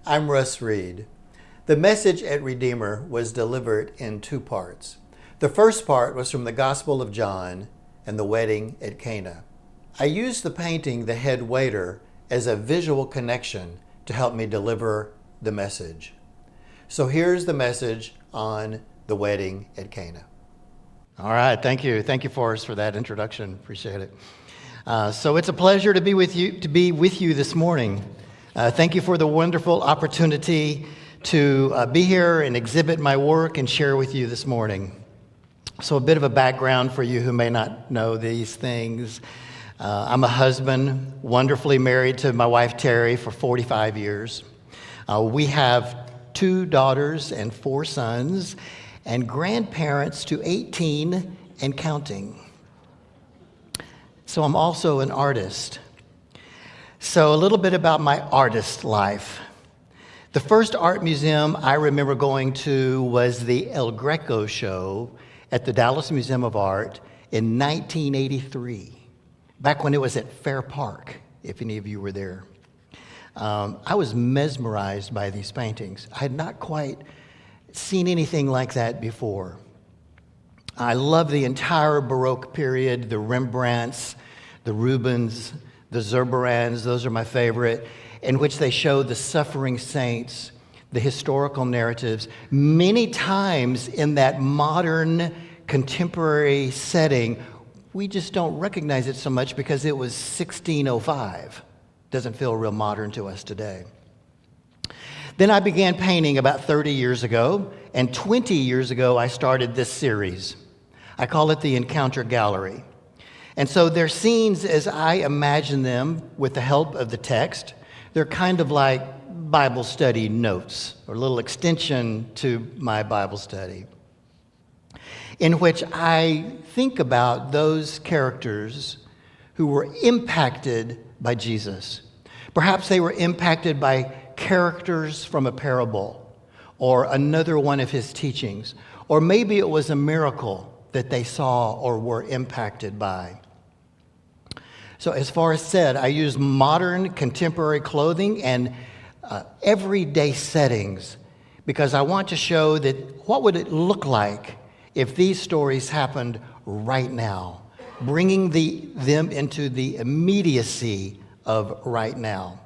I'm Russ Reed. The message at Redeemer was delivered in two parts. The first part was from the Gospel of John and the wedding at Cana. I used the painting, The Headwaiter, as a visual connection to help me deliver the message. So here's the message on the wedding at Cana. All right, thank you. Thank you, Forrest, for that introduction. Appreciate it. So it's a pleasure to be with you this morning. Thank you for the wonderful opportunity to be here and exhibit my work and share with you this morning. So a bit of a background for you who may not know these things. I'm a husband, wonderfully married to my wife Terry for 45 years. We have 2 daughters and 4 sons, and grandparents to 18 and counting. So I'm also an artist. So a little bit about my artist life. The first art museum I remember going to was the El Greco show at the Dallas Museum of Art in 1983, back when it was at Fair Park, if any of you were there. I was mesmerized by these paintings. I had not quite seen anything like that before. I love the entire Baroque period, the Rembrandts, the Rubens, the Zurbarans, those are my favorite, in which they show the suffering saints, the historical narratives, many times in that modern, contemporary setting. We just don't recognize it so much because it was 1605. Doesn't feel real modern to us today. Then I began painting about 30 years ago, and 20 years ago I started this series. I call it the Encounter Gallery. And so they're scenes as I imagine them with the help of the text. They're kind of like Bible study notes, or a little extension to my Bible study, in which I think about those characters who were impacted by Jesus. Perhaps they were impacted by characters from a parable or another one of his teachings, or maybe it was a miracle that they saw or were impacted by. So as Forrest said, I use modern contemporary clothing and everyday settings because I want to show that what would it look like if these stories happened right now, bringing them into the immediacy of right now.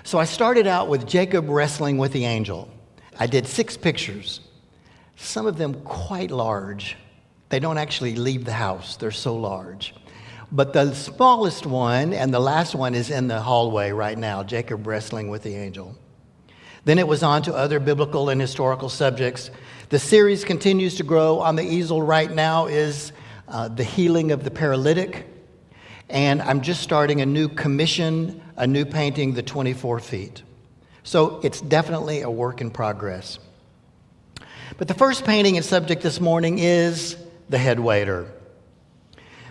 So I started out with Jacob wrestling with the angel. I did 6 pictures, some of them quite large. They don't actually leave the house, they're so large. But the smallest one and the last one is in the hallway right now, Jacob wrestling with the angel. Then it was on to other biblical and historical subjects. The series continues to grow. On the easel right now is the healing of the paralytic. And I'm just starting a new commission, a new painting, the 24 feet. So it's definitely a work in progress. But the first painting and subject this morning is the Headwaiter.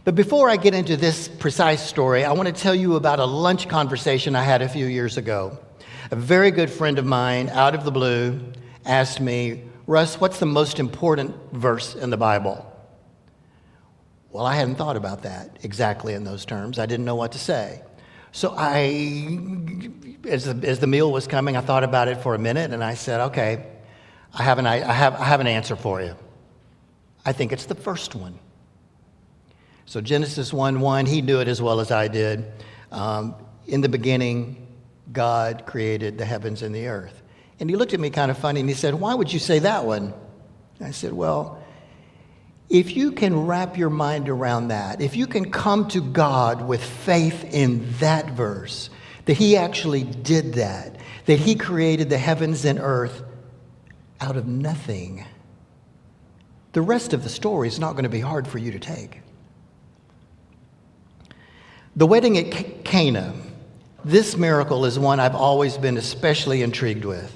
But before I get into this precise story, I want to tell you about a lunch conversation I had a few years ago. A very good friend of mine, out of the blue, asked me, "Russ, what's the most important verse in the Bible?" Well, I hadn't thought about that exactly in those terms. I didn't know what to say. So as the meal was coming, I thought about it for a minute, and I said, "Okay, I have an answer for you. I think it's the first one." So Genesis 1:1, he knew it as well as I did. In the beginning, God created the heavens and the earth. And he looked at me kind of funny and he said, "Why would you say that one?" I said, "Well, if you can wrap your mind around that, if you can come to God with faith in that verse, that he actually did that he created the heavens and earth out of nothing, the rest of the story is not going to be hard for you to take." The wedding at Cana, this miracle is one I've always been especially intrigued with.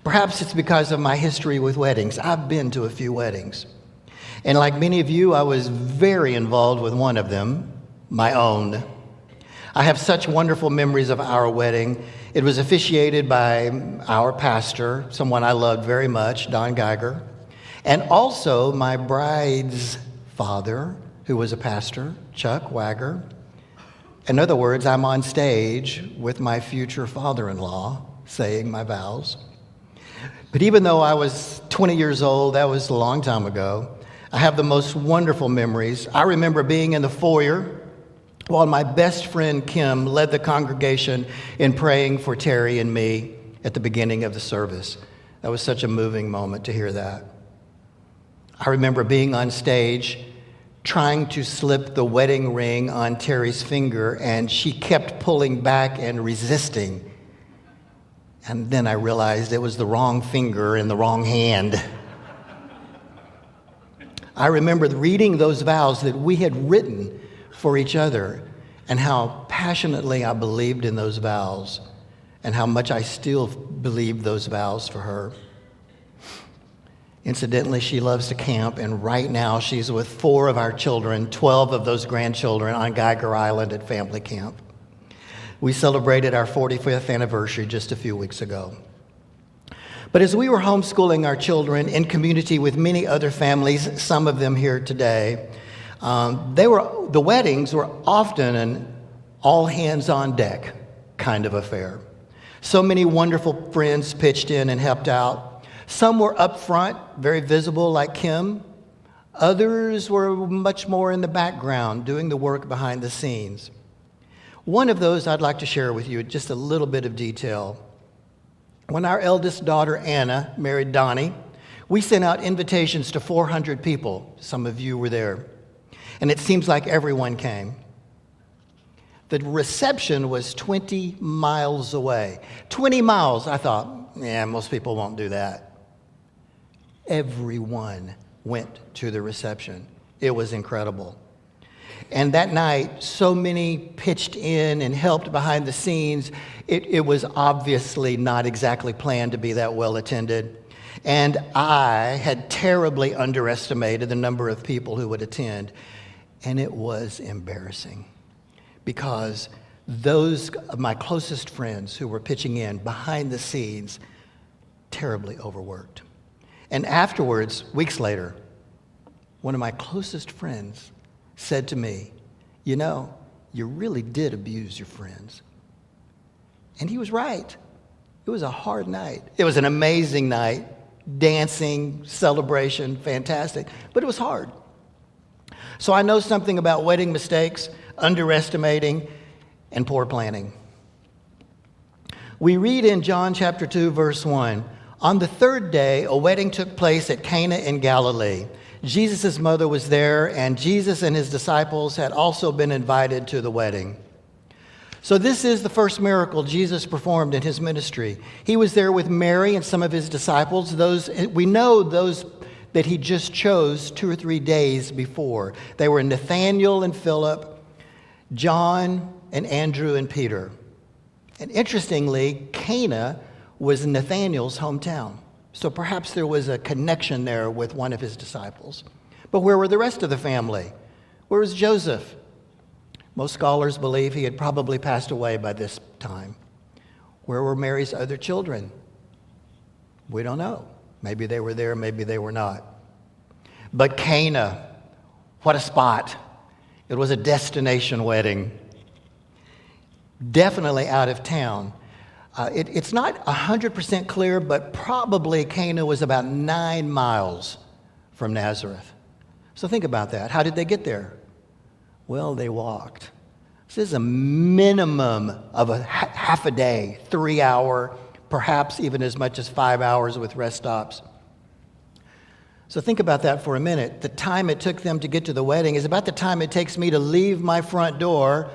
Perhaps it's because of my history with weddings. I've been to a few weddings. And like many of you, I was very involved with one of them, my own. I have such wonderful memories of our wedding. It was officiated by our pastor, someone I loved very much, Don Geiger, and also my bride's father, who was a pastor, Chuck Wagger. In other words, I'm on stage with my future father-in-law saying my vows. But even though I was 20 years old, that was a long time ago, I have the most wonderful memories. I remember being in the foyer while my best friend Kim led the congregation in praying for Terry and me at the beginning of the service. That was such a moving moment to hear that. I remember being on stage trying to slip the wedding ring on Terry's finger, and she kept pulling back and resisting. And then I realized it was the wrong finger in the wrong hand. I remember reading those vows that we had written for each other and how passionately I believed in those vows and how much I still believe those vows for her. Incidentally, she loves to camp, and right now she's with 4 of our children, 12 of those grandchildren on Geiger Island at family camp. We celebrated our 45th anniversary just a few weeks ago. But as we were homeschooling our children in community with many other families, some of them here today, the weddings were often an all-hands-on-deck kind of affair. So many wonderful friends pitched in and helped out. Some were up front, very visible, like Kim. Others were much more in the background, doing the work behind the scenes. One of those I'd like to share with you, just a little bit of detail. When our eldest daughter, Anna, married Donnie, we sent out invitations to 400 people. Some of you were there. And it seems like everyone came. The reception was 20 miles away. 20 miles, I thought, yeah, most people won't do that. Everyone went to the reception. It was incredible. And that night, so many pitched in and helped behind the scenes. It was obviously not exactly planned to be that well attended. And I had terribly underestimated the number of people who would attend. And it was embarrassing because those of my closest friends who were pitching in behind the scenes, terribly overworked. And afterwards, weeks later, one of my closest friends said to me, you know, you really did abuse your friends. And he was right. It was a hard night. It was an amazing night, dancing, celebration, fantastic, but it was hard. So I know something about wedding mistakes, underestimating, and poor planning. We read in John chapter 2, verse 1, on the 3rd day, a wedding took place at Cana in Galilee. Jesus' mother was there, and Jesus and his disciples had also been invited to the wedding. So this is the first miracle Jesus performed in his ministry. He was there with Mary and some of his disciples. Those that he just chose 2 or 3 days before. They were Nathanael and Philip, John and Andrew and Peter. And interestingly, Cana was Nathanael's hometown. So perhaps there was a connection there with one of his disciples. But where were the rest of the family? Where was Joseph? Most scholars believe he had probably passed away by this time. Where were Mary's other children? We don't know. Maybe they were there, maybe they were not. But Cana, what a spot. It was a destination wedding. Definitely out of town. It's not 100% clear, but probably Cana was about 9 miles from Nazareth. So think about that. How did they get there? Well, they walked. This is a minimum of a half a day, 3 hour, perhaps even as much as 5 hours with rest stops. So think about that for a minute. The time it took them to get to the wedding is about the time it takes me to leave my front door,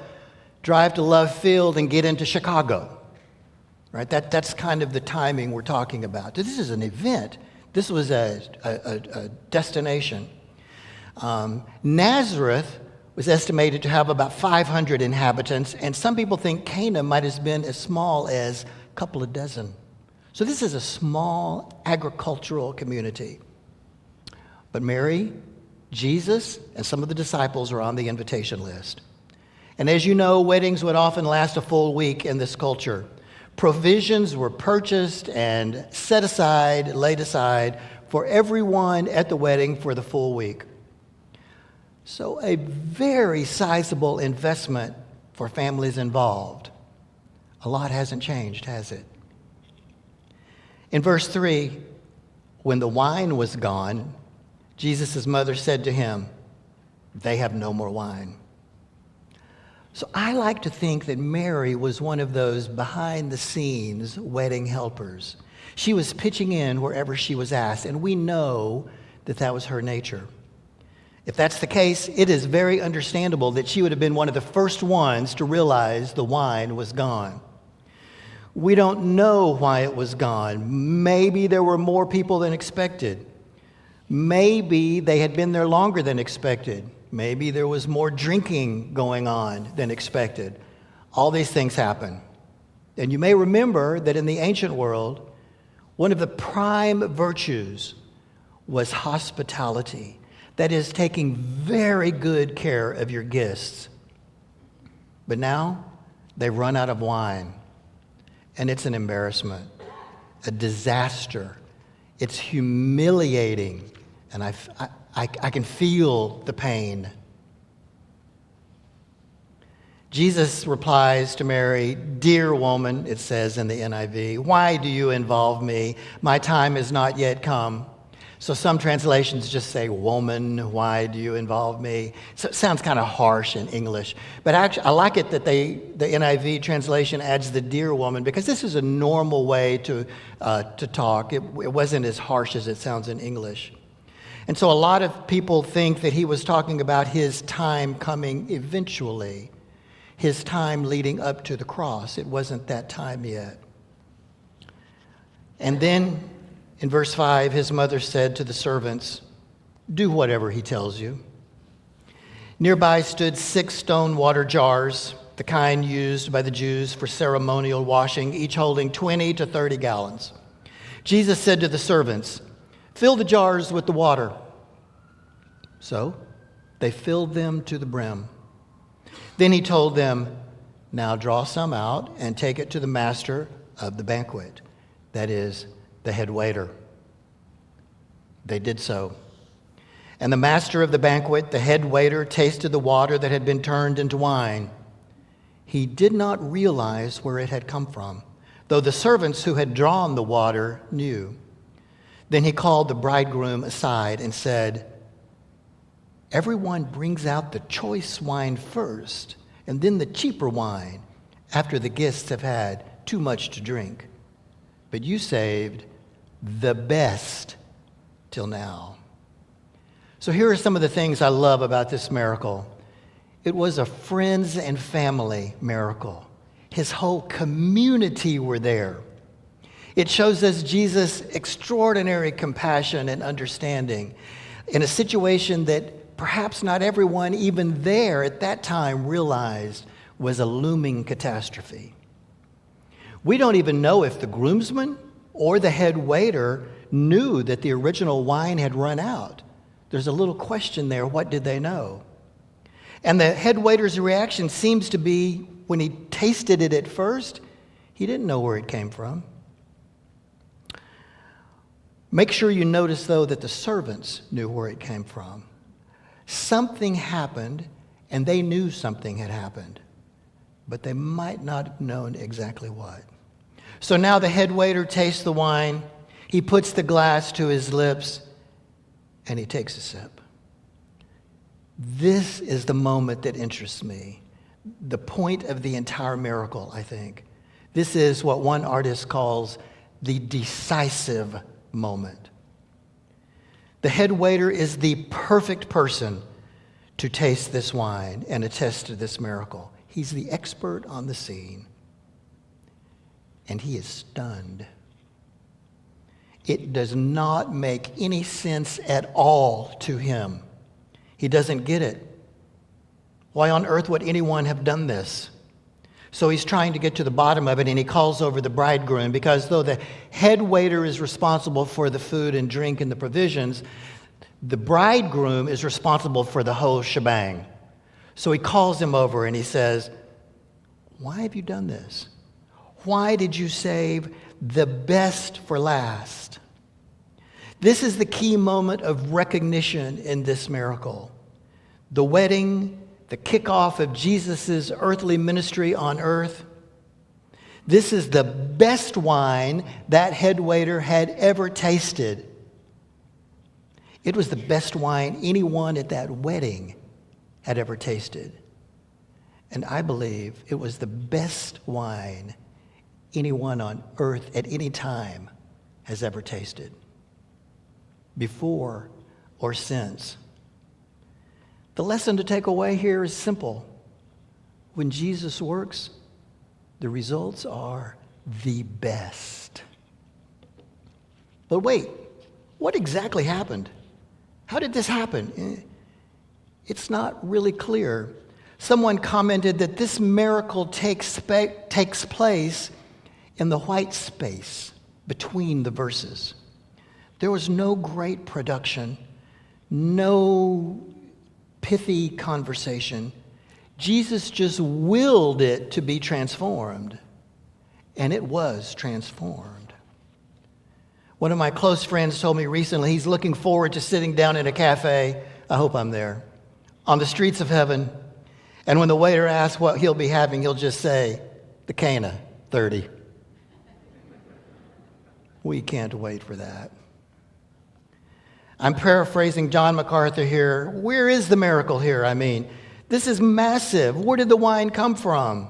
drive to Love Field, and get into Chicago. Right? That's kind of the timing we're talking about. This is an event. This was a destination. Nazareth was estimated to have about 500 inhabitants, and some people think Cana might have been as small as a couple of dozen. So this is a small agricultural community. But Mary, Jesus, and some of the disciples are on the invitation list. And as you know, weddings would often last a full week in this culture. Provisions were purchased and set aside, laid aside for everyone at the wedding for the full week. So a very sizable investment for families involved. A lot hasn't changed, has it? In verse 3, when the wine was gone, Jesus' mother said to him, "They have no more wine." So I like to think that Mary was one of those behind-the-scenes wedding helpers. She was pitching in wherever she was asked, and we know that that was her nature. If that's the case, it is very understandable that she would have been one of the first ones to realize the wine was gone. We don't know why it was gone. Maybe there were more people than expected. Maybe they had been there longer than expected. Maybe there was more drinking going on than expected. All these things happen. And you may remember that in the ancient world, one of the prime virtues was hospitality. That is, taking very good care of your guests. But now, they've run out of wine. And it's an embarrassment, a disaster. It's humiliating. And I can feel the pain. Jesus replies to Mary, "Dear woman," it says in the NIV, "why do you involve me? My time has not yet come." So some translations just say, "Woman, why do you involve me?" So it sounds kind of harsh in English. But actually, I like it that the NIV translation adds the "dear woman," because this is a normal way to talk. It wasn't as harsh as it sounds in English. And so a lot of people think that he was talking about his time coming eventually, his time leading up to the cross. It wasn't that time yet. And then in verse 5, his mother said to the servants, "Do whatever he tells you." Nearby stood 6 stone water jars, the kind used by the Jews for ceremonial washing, each holding 20 to 30 gallons. Jesus said to the servants, "Fill the jars with the water." So they filled them to the brim. Then he told them, "Now draw some out and take it to the master of the banquet," that is, the head waiter. They did so. And the master of the banquet, the head waiter, tasted the water that had been turned into wine. He did not realize where it had come from, though the servants who had drawn the water knew. Then he called the bridegroom aside and said, "Everyone brings out the choice wine first, and then the cheaper wine, after the guests have had too much to drink. But you saved the best till now." So here are some of the things I love about this miracle. It was a friends and family miracle. His whole community were there. It shows us Jesus' extraordinary compassion and understanding in a situation that perhaps not everyone even there at that time realized was a looming catastrophe. We don't even know if the groomsman or the head waiter knew that the original wine had run out. There's a little question there. What did they know? And the head waiter's reaction seems to be, when he tasted it at first, he didn't know where it came from. Make sure you notice, though, that the servants knew where it came from. Something happened, and they knew something had happened, but they might not have known exactly what. So now the head waiter tastes the wine. He puts the glass to his lips, and he takes a sip. This is the moment that interests me, the point of the entire miracle, I think. This is what one artist calls the decisive moment. The head waiter is the perfect person to taste this wine and attest to this miracle. He's the expert on the scene, and he is stunned. It does not make any sense at all to him. He doesn't get it. Why on earth would anyone have done this? So he's trying to get to the bottom of it, and he calls over the bridegroom, because though the head waiter is responsible for the food and drink and the provisions, the bridegroom is responsible for the whole shebang. So he calls him over and he says, "Why have you done this? Why did you save the best for last?" This is the key moment of recognition in this miracle. The wedding, the kickoff of Jesus' earthly ministry on earth. This is the best wine that Headwaiter had ever tasted. It was the best wine anyone at that wedding had ever tasted. And I believe it was the best wine anyone on earth at any time has ever tasted, before or since. The lesson to take away here is simple. When Jesus works, the results are the best. But wait, what exactly happened? How did this happen? It's not really clear. Someone commented that this miracle takes place in the white space between the verses. There was no great production, no pithy conversation. Jesus just willed it to be transformed, and it was transformed. One of my close friends told me recently he's looking forward to sitting down in a cafe, I hope I'm there, on the streets of heaven, and when the waiter asks what he'll be having, he'll just say, the Cana, 30. We can't wait for that. I'm paraphrasing John MacArthur here. Where is the miracle here? I mean, this is massive. Where did the wine come from?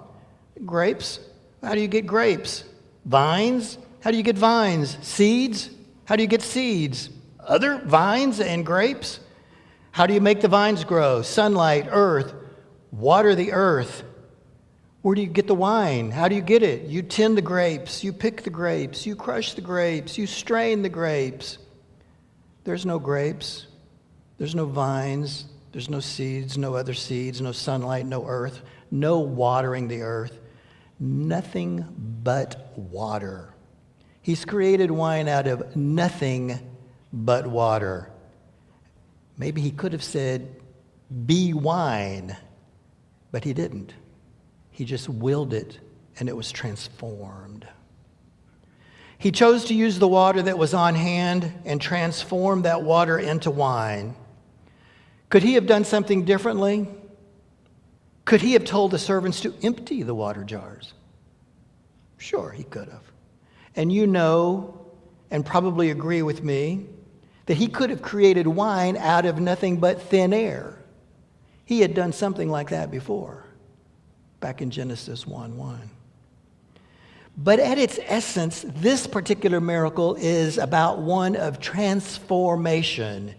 Grapes? How do you get grapes? Vines? How do you get vines? Seeds? How do you get seeds? Other vines and grapes? How do you make the vines grow? Sunlight, earth, water the earth. Where do you get the wine? How do you get it? You tend the grapes, you pick the grapes, you crush the grapes, you strain the grapes. There's no grapes, there's no vines, there's no seeds, no other seeds, no sunlight, no earth, no watering the earth, nothing but water. He's created wine out of nothing but water. Maybe he could have said, be wine, but he didn't. He just willed it, and it was transformed. He chose to use the water that was on hand and transform that water into wine. Could he have done something differently? Could he have told the servants to empty the water jars? Sure, he could have. And you know, and probably agree with me, that he could have created wine out of nothing but thin air. He had done something like that before, back in Genesis 1:1. But at its essence, this particular miracle is about one of transformation.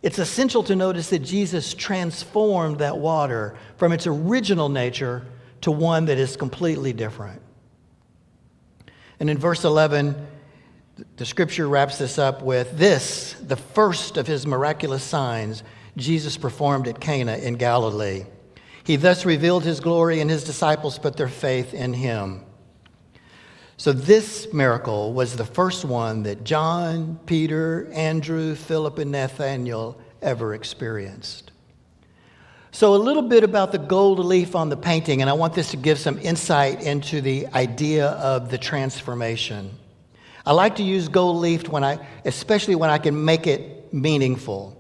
It's essential to notice that Jesus transformed that water from its original nature to one that is completely different. And in verse 11, the scripture wraps this up with this, the first of his miraculous signs Jesus performed at Cana in Galilee. He thus revealed his glory, and his disciples put their faith in him. So this miracle was the first one that John, Peter, Andrew, Philip, and Nathanael ever experienced. So a little bit about the gold leaf on the painting, and I want this to give some insight into the idea of the transformation. I like to use gold leaf especially when I can make it meaningful.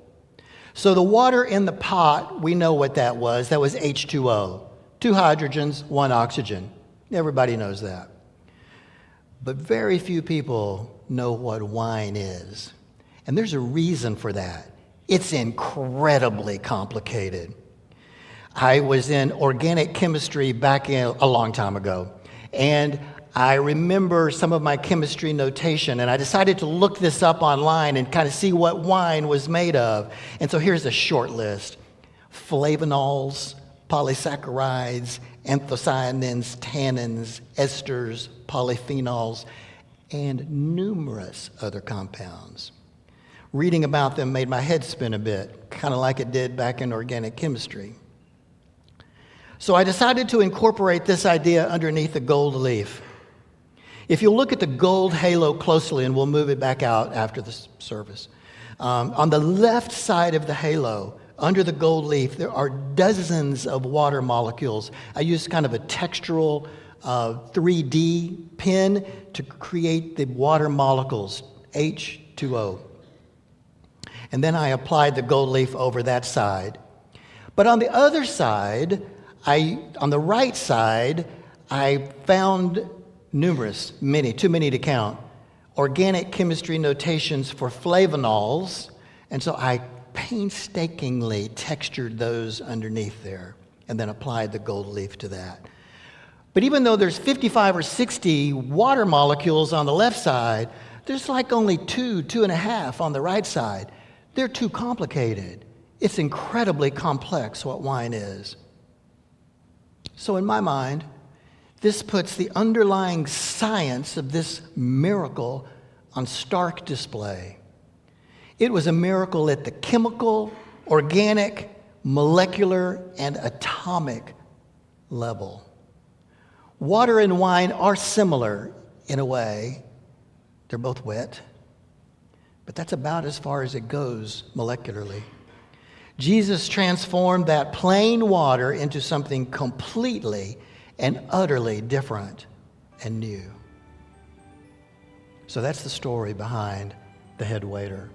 So the water in the pot, we know what that was. That was H2O. 2 hydrogens, 1 oxygen. Everybody knows that. But very few people know what wine is. And there's a reason for that. It's incredibly complicated. I was in organic chemistry back a long time ago. And I remember some of my chemistry notation, and I decided to look this up online and kind of see what wine was made of. And so here's a short list. Flavonols, polysaccharides, anthocyanins, tannins, esters, polyphenols, and numerous other compounds. Reading about them made my head spin a bit, kind of like it did back in organic chemistry. So I decided to incorporate this idea underneath the gold leaf. If you look at the gold halo closely, and we'll move it back out after the service, on the left side of the halo, under the gold leaf, there are dozens of water molecules. I used kind of a textural 3D pen to create the water molecules, H2O. And then I applied the gold leaf over that side. But on the other side, on the right side, I found numerous, many, too many to count, organic chemistry notations for flavanols, and so I painstakingly textured those underneath there and then applied the gold leaf to that. But even though there's 55 or 60 water molecules on the left side, there's like only 2.5 on the right side. They're too complicated. It's incredibly complex what wine is. So in my mind, this puts the underlying science of this miracle on stark display. It was a miracle at the chemical, organic, molecular, and atomic level. Water and wine are similar in a way. They're both wet, but that's about as far as it goes molecularly. Jesus transformed that plain water into something completely and utterly different and new. So that's the story behind the Headwaiter.